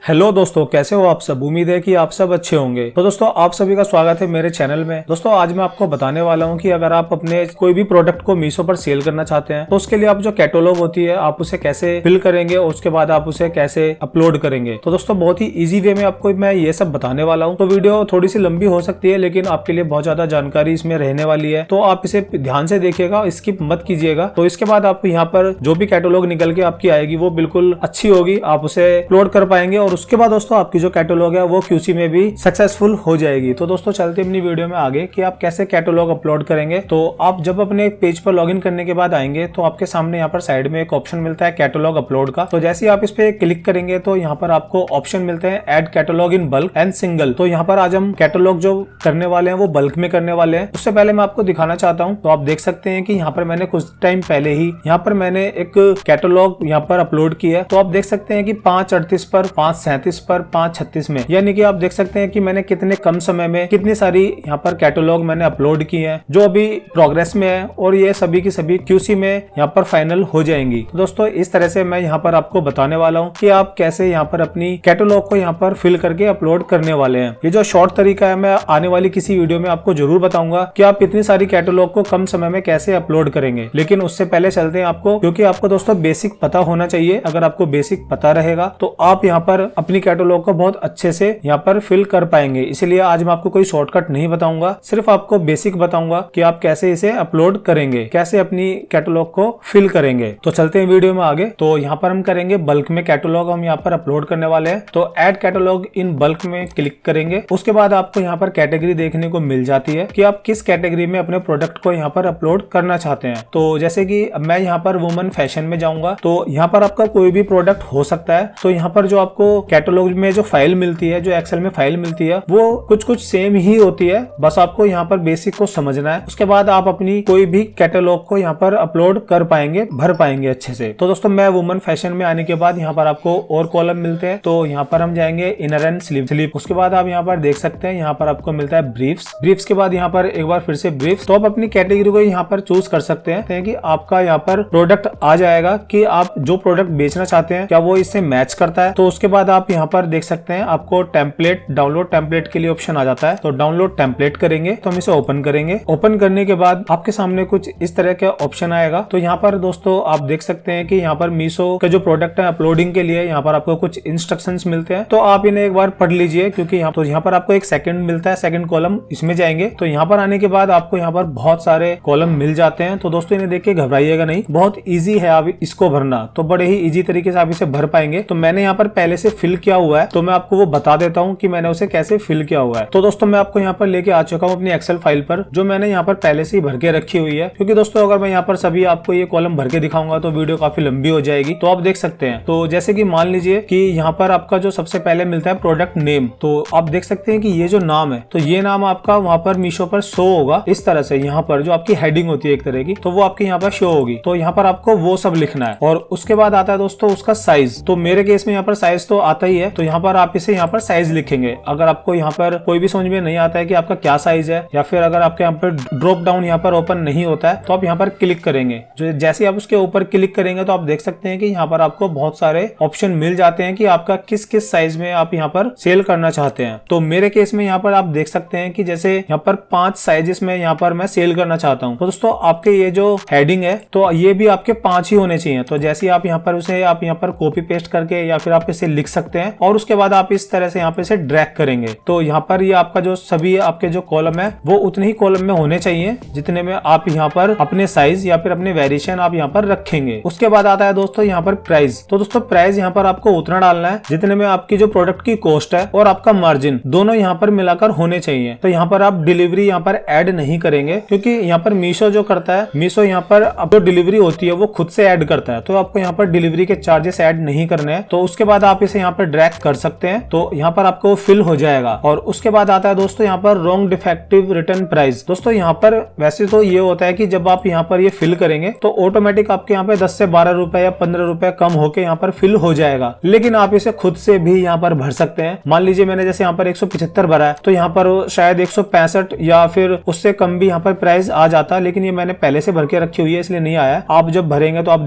Hello दोस्तों, कैसे हो आप सब। उम्मीद है कि आप सब अच्छे होंगे। तो दोस्तों आप सभी का स्वागत है मेरे चैनल में। दोस्तों आज मैं आपको बताने वाला हूं कि अगर आप अपने कोई भी प्रोडक्ट को मीशो पर सेल करना चाहते हैं तो उसके लिए आप जो कैटलॉग होती है आप उसे कैसे फिल करेंगे और उसके बाद आप उसे कैसे अपलोड करेंगे। तो दोस्तों बहुत ही ईजी वे में आपको मैं ये सब बताने वाला हूँ। तो वीडियो थोड़ी सी लंबी हो सकती है लेकिन आपके लिए बहुत ज्यादा जानकारी इसमें रहने वाली है, तो आप इसे ध्यान से देखिएगा, स्किप मत कीजिएगा। तो इसके बाद आपको यहाँ पर जो भी कैटलॉग निकल के आपकी आएगी वो बिल्कुल अच्छी होगी, आप उसे अपलोड कर पाएंगे और उसके बाद दोस्तों आपकी जो कैटलॉग है वो क्यूसी में भी सक्सेसफुल हो जाएगी। तो दोस्तों चलते अपनी वीडियो में आगे कि आप कैसे कैटलॉग अपलोड करेंगे। तो आप जब अपने पेज पर लॉगिन करने के बाद आएंगे तो आपके सामने यहाँ पर साइड में एक ऑप्शन मिलता है कैटलॉग अपलोड का। तो जैसे ही आप इस पे क्लिक करेंगे तो यहाँ पर आपको ऑप्शन मिलते हैं add catalogue in bulk and single. तो यहाँ पर आज हम कैटलॉग जो करने वाले हैं वो बल्क में करने वाले हैं। उससे पहले मैं आपको दिखाना चाहता हूँ। तो आप देख सकते हैं कि यहाँ पर मैंने कुछ टाइम पहले ही यहाँ पर मैंने एक कैटलॉग यहाँ पर अपलोड किया है। तो आप देख सकते हैं कि 5:38 पर, 5:37 पर, 5:36 में, यानी कि आप देख सकते हैं कि मैंने कितने कम समय में कितनी सारी यहाँ पर कैटलॉग मैंने अपलोड की है जो अभी प्रोग्रेस में है और ये सभी की सभी क्यूसी में यहाँ पर फाइनल हो जाएंगी। तो दोस्तों इस तरह से मैं यहाँ पर आपको बताने वाला हूँ कि आप कैसे यहाँ पर अपनी कैटलॉग को यहाँ पर फिल करके अपलोड करने वाले हैं। ये जो शॉर्ट तरीका है मैं आने वाली किसी वीडियो में आपको जरूर बताऊंगा कि आप इतनी सारी कैटलॉग को कम समय में कैसे अपलोड करेंगे। लेकिन उससे पहले चलते हैं आपको, क्योंकि आपको दोस्तों बेसिक पता होना चाहिए। अगर आपको बेसिक पता रहेगा तो आप यहाँ पर अपनी कैटलॉग को बहुत अच्छे से यहाँ पर फिल कर पाएंगे। इसलिए आज मैं आपको कोई शॉर्टकट नहीं बताऊंगा, सिर्फ आपको बेसिक बताऊंगा कि आप कैसे इसे अपलोड करेंगे, कैसे अपनी कैटलॉग को फिल करेंगे। तो चलते हैं वीडियो में आगे। तो यहाँ पर हम करेंगे बल्क में कैटलॉग हम यहाँ पर अपलोड करने वाले हैं। तो ऐड कैटलॉग इन बल्क में क्लिक करेंगे। उसके बाद आपको यहाँ पर कैटेगरी देखने को मिल जाती है कि आप किस कैटेगरी में अपने प्रोडक्ट को यहाँ पर अपलोड करना चाहते हैं। तो जैसे कि मैं यहाँ पर वुमेन फैशन में जाऊंगा, तो यहाँ पर आपका कोई भी प्रोडक्ट हो सकता है। तो यहाँ पर जो आपको कैटलॉग में जो फाइल मिलती है, जो एक्सेल में फाइल मिलती है, वो कुछ सेम ही होती है। बस आपको यहाँ पर बेसिक को समझना है। उसके बाद आप अपनी कोई भी कैटलॉग को यहाँ पर अपलोड कर पाएंगे, भर पाएंगे अच्छे से। तो दोस्तों मैं वुमेन फैशन में आने के बाद यहाँ पर आपको और कॉलम मिलते हैं। तो यहाँ पर हम जाएंगे इनर एंड स्लीव। उसके बाद आप यहाँ पर देख सकते हैं यहाँ पर आपको मिलता है ब्रीफ्स के बाद यहाँ पर एक बार फिर से ब्रीफ्स। तो आप अपनी कैटेगरी को यहाँ पर चूज कर सकते हैं कि आपका यहाँ पर प्रोडक्ट आ जाएगा कि आप जो प्रोडक्ट बेचना चाहते हैं क्या वो इससे मैच करता है। तो उसके बाद आप यहाँ पर देख सकते हैं आपको टेम्पलेट, डाउनलोड टेम्पलेट के लिए ऑप्शन आ जाता है। तो डाउनलोड टेम्पलेट करेंगे तो हम इसे ओपन करेंगे। ओपन करने के बाद आपके सामने कुछ इस तरह का ऑप्शन आएगा। तो यहाँ पर दोस्तों आप देख सकते हैं कि यहाँ पर मीशो के जो प्रोडक्ट है अपलोडिंग के लिए यहाँ पर आपको कुछ इंस्ट्रक्शंस मिलते हैं। तो आप इन्हें एक बार पढ़ लीजिए, क्योंकि यहाँ पर आपको एक सेकंड मिलता है, सेकंड कॉलम, इसमें जाएंगे। तो यहाँ पर आने के बाद आपको यहाँ पर बहुत सारे कॉलम मिल जाते हैं। तो दोस्तों इन्हें देख के घबराइएगा नहीं, बहुत ईजी है आप इसको भरना। तो बड़े ही ईजी तरीके से आप इसे भर पाएंगे। तो मैंने यहाँ पर पहले से फिल किया हुआ है, तो मैं आपको वो बता देता हूँ कि मैंने उसे कैसे फिल किया हुआ है। तो दोस्तों मैं आपको यहाँ पर लेके आ चुका हूँ अपनी एक्सेल फाइल पर, जो मैंने यहाँ पर पहले से ही भर के रखी हुई है। क्योंकि दोस्तों अगर मैं यहाँ पर सभी आपको ये कॉलम भर के दिखाऊंगा तो वीडियो काफी लंबी हो जाएगी। तो आप देख सकते हैं। तो जैसे कि मान लीजिए कि यहाँ पर आपका जो सबसे पहले मिलता है प्रोडक्ट नेम। तो आप देख सकते हैं कि ये जो नाम है, तो ये नाम आपका वहाँ पर मीशो पर शो होगा इस तरह से। यहाँ पर जो आपकी हेडिंग होती है एक तरह की, तो वो आपके यहाँ पर शो होगी। तो यहाँ पर आपको वो सब लिखना है। और उसके बाद आता है दोस्तों उसका साइज। तो मेरे केस में यहाँ पर साइज तो आता ही है, तो यहाँ पर आप इसे यहाँ पर साइज लिखेंगे। अगर आपको यहाँ पर कोई भी समझ में नहीं आता है कि आपका क्या साइज है, या फिर अगर आपके यहाँ पर ड्रॉप डाउन यहाँ पर ओपन नहीं होता है, तो आप यहाँ पर क्लिक करेंगे। जो जैसे आप उसके ऊपर क्लिक करेंगे तो आप देख सकते हैं कि यहाँ पर आपको बहुत सारे ऑप्शन मिल जाते हैं कि आपका किस किस साइज में आप यहाँ पर सेल करना चाहते हैं। तो मेरे केस में यहाँ पर आप देख सकते हैं कि जैसे यहाँ पर 5 साइजेस में यहाँ पर मैं सेल करना चाहता हूँ। तो दोस्तों आपके ये जो हेडिंग है तो ये भी आपके 5 ही होने चाहिए। तो जैसे आप यहाँ पर उसे आप यहाँ पर कॉपी पेस्ट करके या फिर आप इसे लिख सकते हैं और उसके बाद आप इस तरह से यहाँ पे इसे ड्रैग करेंगे। तो यहाँ पर ये आपका जो सभी आपके जो कॉलम है वो उतने ही कॉलम में होने चाहिए जितने में आप यहाँ पर अपने साइज या फिर अपने वेरिएशन आप यहाँ पर रखेंगे। उसके बाद आता है दोस्तों यहाँ पर प्राइस। तो दोस्तों प्राइस यहाँ पर आपको उतना डालना है जितने में आपकी जो प्रोडक्ट की कॉस्ट है और आपका मार्जिन दोनों यहाँ पर मिलाकर होने चाहिए। तो यहाँ पर आप डिलीवरी यहाँ पर ऐड नहीं करेंगे, क्योंकि यहाँ पर मीशो जो करता है, मीशो यहाँ पर अब जो डिलीवरी होती है वो खुद से ऐड करता है। तो आपको यहाँ पर डिलीवरी के चार्जेस ऐड नहीं करने हैं। तो उसके बाद आप इसे यहाँ पर ड्रैग कर सकते हैं। तो यहाँ पर आपको फिल हो जाएगा। और उसके बाद आता है दोस्तों यहाँ पर रॉन्ग डिफेक्टिव रिटर्न प्राइस। दोस्तों यहाँ पर वैसे तो ये होता है कि जब आप यहाँ पर ये फिल करेंगे तो ऑटोमेटिक आपके यहाँ पे 10 से 12 रुपए या 15 रुपए कम होके यहाँ पर फिल हो जाएगा। लेकिन आप इसे खुद से भी यहाँ पर भर सकते हैं। मान लीजिए मैंने जैसे यहाँ पर 175 भरा है, तो यहाँ पर शायद 165 या फिर उससे कम भी यहाँ पर प्राइस आ जाता, लेकिन ये मैंने पहले से भर के रखी हुई है इसलिए नहीं आया। आप जब भरेंगे तो आप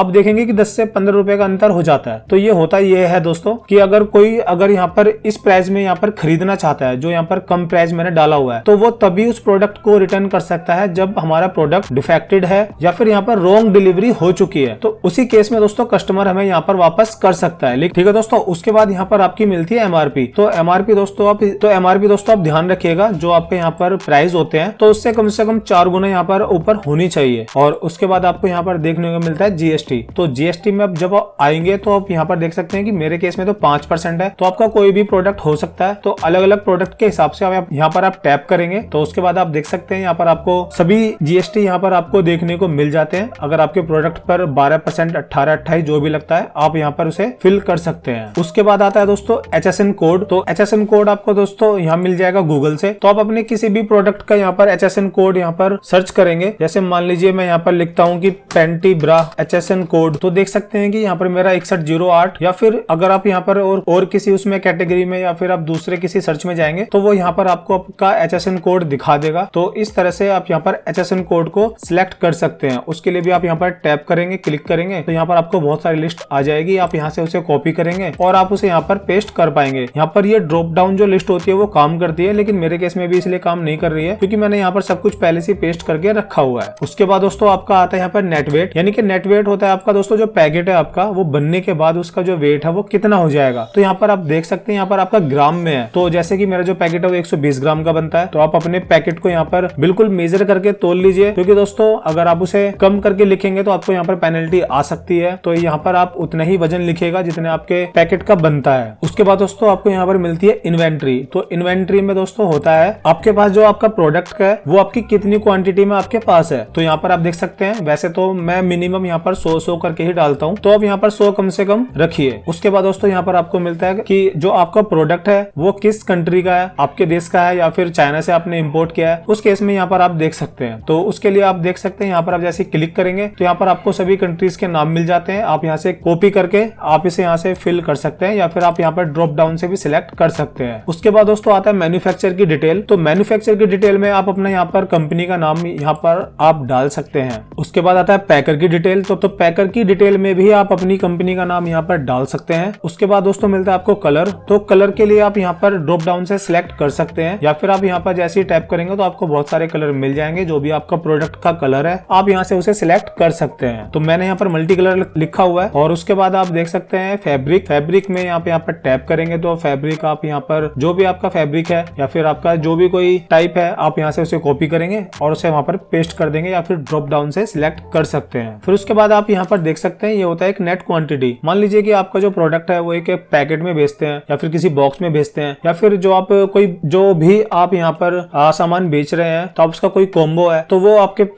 देखेंगे कि 10 से 15 रुपए का अंतर हो जाता है। तो ये होता ही ये है दोस्तों कि अगर यहाँ पर इस प्राइस में यहाँ पर खरीदना चाहता है, जो यहाँ पर कम प्राइस मैंने डाला हुआ है, तो वो तभी उस प्रोडक्ट को रिटर्न कर सकता है जब हमारा प्रोडक्ट डिफेक्टेड है या फिर यहाँ पर रॉन्ग डिलीवरी हो चुकी है। तो उसी केस में दोस्तों कस्टमर हमें यहाँ पर वापस कर सकता है। ठीक है दोस्तों, उसके बाद यहाँ पर आपकी मिलती है एमआरपी। तो एमआरपी दोस्तों आप ध्यान रखिएगा, जो आपके यहाँ पर प्राइस होते हैं तो उससे कम 4 गुना यहाँ पर ऊपर होनी चाहिए। और उसके बाद आपको यहाँ पर देखने को मिलता है जीएसटी। तो जीएसटी में अब जब आएंगे तो आप यहाँ पर देख सकते हैं कि मेरे केस में तो 5% है। तो आपका कोई भी प्रोडक्ट हो सकता है, तो अलग अलग प्रोडक्ट के हिसाब से आप यहाँ पर आप टैप करेंगे तो उसके बाद आप देख सकते हैं यहाँ पर आपको सभी जीएसटी यहाँ पर आपको देखने को मिल जाते हैं। अगर आपके प्रोडक्ट पर 12%, 18, 28 जो भी लगता है आप यहाँ पर उसे फिल कर सकते हैं। उसके बाद आता है दोस्तों HSN कोड। तो HSN कोड आपको दोस्तों यहाँ मिल जाएगा गूगल से। तो आप अपने किसी भी प्रोडक्ट का यहाँ पर HSN कोड यहाँ पर सर्च करेंगे। जैसे मान लीजिए मैं यहाँ पर लिखता हूँ कि पैंटी ब्रा HSN कोड, तो देख सकते हैं कि यहाँ पर मेरा 6108, या फिर अगर आप यहाँ पर और किसी उसमें कैटेगरी में या फिर आप दूसरे किसी सर्च में जाएंगे तो वो यहाँ पर आपको आपका HSN कोड दिखा देगा। तो इस तरह से आप यहाँ पर HSN कोड को सिलेक्ट कर सकते हैं। उसके लिए भी आप यहाँ पर टैप करेंगे, क्लिक करेंगे तो यहाँ पर आपको बहुत सारी लिस्ट आ जाएगी। आप यहाँ से उसे कॉपी करेंगे और आप उसे यहाँ पर पेस्ट कर पाएंगे। यहाँ पर ये ड्रॉप डाउन जो लिस्ट होती है वो काम करती है, लेकिन मेरे केस में भी इसलिए काम नहीं कर रही है क्योंकि मैंने यहाँ पर सब कुछ पहले से पेस्ट करके रखा हुआ है। उसके बाद दोस्तों आपका आता है यहाँ पर नेट वेट, यानी कि नेट वेट होता है आपका दोस्तों जो पैकेट है आपका वो बनने के बाद उसका जो वेट है वो कितना हो जाएगा। तो यहाँ पर आप देख सकते हैं यहाँ पर आपका ग्राम में है। तो जैसे कि मेरा जो पैकेट है वो 120 ग्राम का बनता है, तो आप अपने पैकेट को यहाँ पर बिल्कुल मेजर करके तोल लीजिए, क्योंकि दोस्तों अगर आप उसे कम करके लिखेंगे तो आपको यहाँ पर पेनल्टी आ सकती है। तो यहाँ पर आप उतना ही वजन लिखेगा जितने आपके पैकेट का बनता है। उसके बाद दोस्तों आपको यहाँ पर मिलती है इन्वेंट्री। तो इन्वेंट्री में दोस्तों होता है आपके पास जो आपका प्रोडक्ट है वो आपकी कितनी क्वांटिटी में आपके पास है। तो यहाँ पर आप देख सकते हैं, वैसे तो मैं मिनिमम यहाँ पर 100 करके ही डालता हूँ, तो आप यहाँ पर 100 कम से कम रखिए। उसके बाद दोस्तों यहाँ पर आपको मिलता है कि जो आपका प्रोडक्ट है वो किस कंट्री का है, आपके देश का है या फिर चाइना से आपने इंपोर्ट किया है, उस केस में यहाँ पर आप देख सकते हैं। तो उसके लिए आप देख सकते हैं यहाँ पर आप जैसे क्लिक करेंगे तो यहाँ पर आपको सभी कंट्रीज के नाम मिल जाते हैं। आप यहाँ से कॉपी करके आप इसे यहाँ से फिल कर सकते हैं या फिर आप यहाँ पर ड्रॉप डाउन से भी सिलेक्ट कर सकते हैं। उसके बाद दोस्तों आता है मैन्युफैक्चर की डिटेल। तो मैन्युफैक्चर की डिटेल में आप अपना यहाँ पर कंपनी का नाम यहाँ पर आप डाल सकते हैं। उसके बाद आता है पैकर की डिटेल। तो पैकर की डिटेल में भी आप अपनी कंपनी का नाम यहाँ पर डाल सकते हैं। उसके बाद दोस्तों मिलता है आपको कलर। तो कलर के लिए आप यहाँ पर ड्रॉप डाउन से सिलेक्ट कर सकते हैं या फिर आप यहाँ पर जैसे ही टैप करेंगे तो आपको बहुत सारे कलर मिल जाएंगे। जो भी आपका प्रोडक्ट का कलर है आप यहाँ से उसे सिलेक्ट कर सकते हैं। तो मैंने यहाँ पर मल्टी कलर लिखा हुआ है। और उसके बाद आप देख सकते हैं फैब्रिक में यहाँ पर टैप करेंगे तो फैब्रिक आप यहाँ पर जो भी आपका फैब्रिक है या फिर आपका जो भी कोई टाइप है आप यहाँ से उसे कॉपी करेंगे और उसे वहां पर पेस्ट कर देंगे या फिर ड्रॉप डाउन से सिलेक्ट कर सकते हैं। फिर उसके बाद आप यहाँ पर देख सकते हैं ये होता है एक नेट क्वांटिटी। मान लीजिए कि आपका जो प्रोडक्ट है वो एक पैकेट में बेचते हैं या फिर किसी बॉक्स में बेचते हैं या फिर जो भी आप यहाँ पर सामान बेच रहे हैं तो आप उसका कोई कॉम्बो है तो वो आपके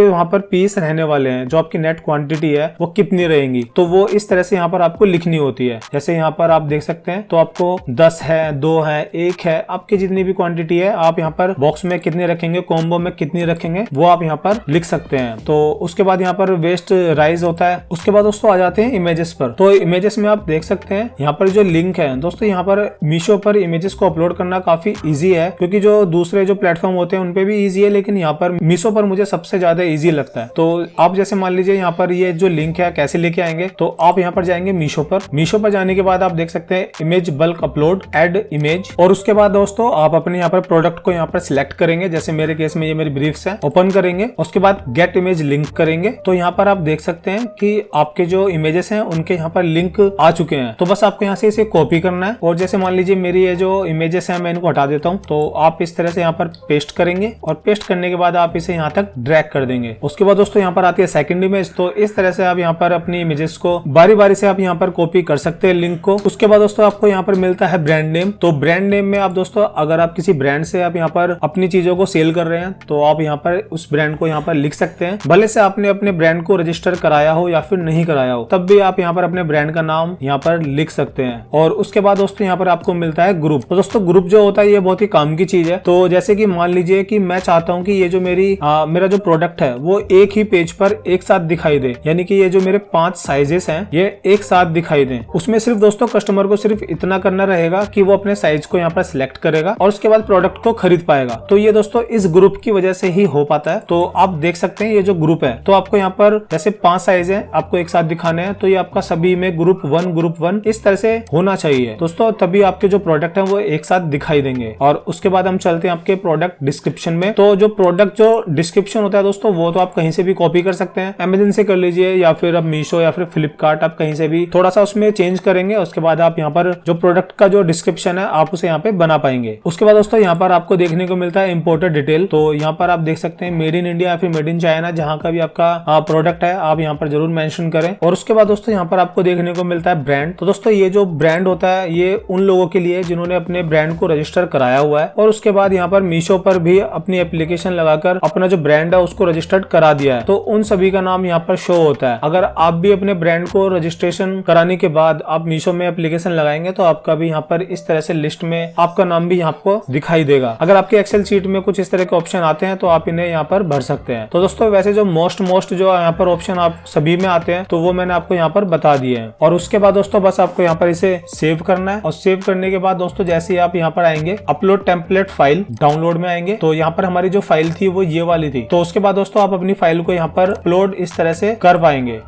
वहां पर पीस रहने वाले हैं, जो आपकी नेट क्वांटिटी है वो कितनी रहेंगी, तो वो इस तरह से यहाँ पर आपको लिखनी होती है। जैसे यहाँ पर आप देख सकते हैं तो आपको 10 है, 2 है, 1 है, आपकी जितनी भी क्वांटिटी है आप यहाँ पर बॉक्स में कितनी रखेंगे, कॉम्बो में कितनी रखेंगे वो आप यहाँ पर लिख सकते हैं। तो उसके बाद यहाँ पर वेस्ट राइज होता है। उसके बाद दोस्तों आ जाते हैं इमेजेस पर। तो इमेजेस में आप देख सकते हैं यहाँ पर जो लिंक है दोस्तों, यहाँ पर मीशो पर इमेजेस को अपलोड करना काफी इजी है, क्योंकि जो दूसरे जो प्लेटफॉर्म होते हैं उनपे भी इजी है, लेकिन यहाँ पर मीशो पर मुझे सबसे ज्यादा इजी लगता है। तो आप जैसे मान लीजिए यहाँ पर ये जो लिंक है कैसे लेके आएंगे, तो आप यहाँ पर जाएंगे मीशो पर। मीशो पर जाने के बाद आप देख सकते हैं image bulk upload, add image, और उसके बाद दोस्तों आप अपने यहाँ पर प्रोडक्ट को यहाँ पर सिलेक्ट करेंगे। जैसे मेरे केस में ये मेरी ब्रीफ्स है, ओपन करेंगे, उसके बाद गेट इमेज लिंक करेंगे। तो यहाँ पर आप देख सकते हैं कि आपके जो इमेजेस हैं उनके यहाँ पर लिंक आ चुके हैं। तो बस आपको यहाँ से इसे कॉपी करना है और जैसे मान लीजिए मेरी ये जो इमेजेस हैं मैं इनको हटा देता हूँ, तो आप इस तरह से यहाँ पर पेस्ट करेंगे और पेस्ट करने के बाद आप इसे यहाँ तक ड्रैग कर देंगे। उसके बाद दोस्तों यहाँ पर आती है सेकंड इमेज। तो इस तरह से आप यहाँ पर अपनी इमेजेस को बारी बारी से आप यहाँ पर कॉपी कर सकते हैं लिंक को। उसके बाद दोस्तों आपको यहाँ पर मिलता है ब्रांड नेम। तो ब्रांड नेम में आप दोस्तों अगर आप किसी ब्रांड से आप यहाँ पर अपनी चीजों को सेल कर रहे हैं तो आप यहाँ पर उस ब्रांड को यहाँ पर लिख सकते हैं, भले से आपने अपने ब्रांड को रजिस्टर कराया हो या फिर नहीं कराया हो, तब भी आप यहाँ पर अपने ब्रांड का नाम यहाँ पर लिख सकते हैं। और उसके बाद दोस्तों यहाँ पर आपको मिलता है ग्रुप। तो दोस्तों ग्रुप जो होता है ये बहुत ही काम की चीज है। तो जैसे कि मान लीजिए कि मैं चाहता हूँ कि ये जो मेरा जो प्रोडक्ट है वो एक ही पेज पर एक साथ दिखाई दे, यानी कि ये जो मेरे 5 साइजेस हैं ये एक साथ दिखाई दें। उसमें सिर्फ दोस्तों कस्टमर को सिर्फ इतना करना रहेगा कि वो अपने साइज को यहाँ पर सिलेक्ट करेगा और उसके बाद प्रोडक्ट को खरीद पाएगा। तो ये दोस्तों इस ग्रुप की वजह से ही हो पाता है। तो आप देख सकते हैं ये जो ग्रुप है, तो आपको यहाँ पर जैसे 5 साइज है आपको एक साथ दिखाने हैं, तो ये आपका सभी में ग्रुप 1 ग्रुप 1 इस तरह से होना चाहिए दोस्तों, तभी आपके जो प्रोडक्ट है वो एक साथ दिखाई देंगे। और उसके बाद हम चलते हैं आपके प्रोडक्ट डिस्क्रिप्शन में। तो जो प्रोडक्ट जो डिस्क्रिप्शन होता है दोस्तों, वो तो आप कहीं से भी कॉपी कर सकते हैं, अमेजन से कर लीजिए या फिर अब मीशो या फिर फ्लिपकार्ट, आप कहीं से भी थोड़ा सा उसमें चेंज करेंगे। उसके बाद आप यहाँ पर जो प्रोडक्ट का जो डिस्क्रिप्शन है आप उसे यहाँ पे बना पाएंगे। उसके बाद दोस्तों यहाँ पर आपको देखने को मिलता है इंपोर्टेड डिटेल। तो यहाँ पर आप देख सकते हैं मेड इन इंडिया या फिर मेड इन चाइना, जहाँ का भी आपका प्रोडक्ट है आप यहाँ पर जरूर मेंशन करें। और उसके बाद दोस्तों यहाँ पर आपको देखने को मिलता है ब्रांड। तो दोस्तों ये जो ब्रांड होता है ये उन लोगों के लिए जिन्होंने अपने ब्रांड को रजिस्टर कराया हुआ है। और उसके बाद यहाँ पर मीशो पर भी अपनी एप्लीकेशन लगाकर अपना जो ब्रांड है उसको रजिस्टर्ड करा दिया है, तो उन सभी का नाम यहाँ पर शो होता है। अगर आप भी अपने ब्रांड को रजिस्ट्रेशन कराने के बाद आप मीशो में एप्लीकेशन लगाएंगे तो आपका भी यहाँ पर इस तरह से लिस्ट में आपका नाम भी आपको दिखाई देगा। अगर आपके एक्सेल शीट में कुछ इस तरह के ऑप्शन आते हैं तो आप इन्हें यहाँ पर भर सकते हैं। तो दोस्तों वैसे जो मोस्ट जो यहाँ पर ऑप्शन आप सभी में आते हैं तो वो मैंने आपको यहाँ पर बता दिए हैं। और उसके बाद दोस्तों बस आपको यहाँ पर इसे सेव करना है। और सेव करने के बाद दोस्तों जैसे ही आप यहाँ पर आएंगे अपलोड टेम्पलेट फाइल डाउनलोड में आएंगे, तो यहाँ पर हमारी जो फाइल थी वो ये वाली थी। तो उसके बाद दोस्तों आप अपनी फाइल को यहाँ पर अपलोड इस तरह से कर पाएंगे।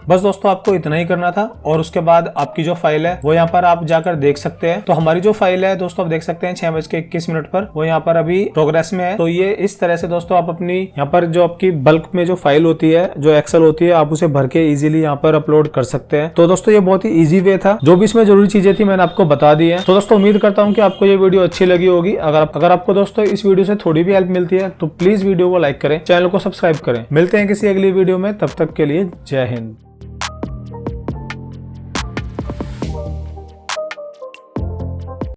बस दोस्तों आपको इतना ही करना था। और उसके बाद आपकी जो फाइल है वो यहाँ पर आप जाकर देख सकते हैं। तो हमारी जो फाइल है दोस्तों आप देख सकते हैं 6:21 पर वो यहाँ पर अभी प्रोग्रेस में है। तो ये इस तरह से दोस्तों आप अपनी यहाँ पर जो आपकी बल्क में जो फाइल होती है, जो एक्सेल होती है, आप उसे भर के इजीली यहाँ पर अपलोड कर सकते हैं। तो दोस्तों ये बहुत ही ईजी वे था, जो भी इसमें जरूरी चीजें थी मैंने आपको बता दी है। तो दोस्तों उम्मीद करता हूँ कि आपको ये वीडियो अच्छी लगी होगी। अगर आपको दोस्तों इस वीडियो से थोड़ी भी हेल्प मिलती है तो प्लीज वीडियो को लाइक करें, चैनल को सब्सक्राइब करें। मिलते हैं किसी अगली वीडियो में, तब तक के लिए जय हिंद।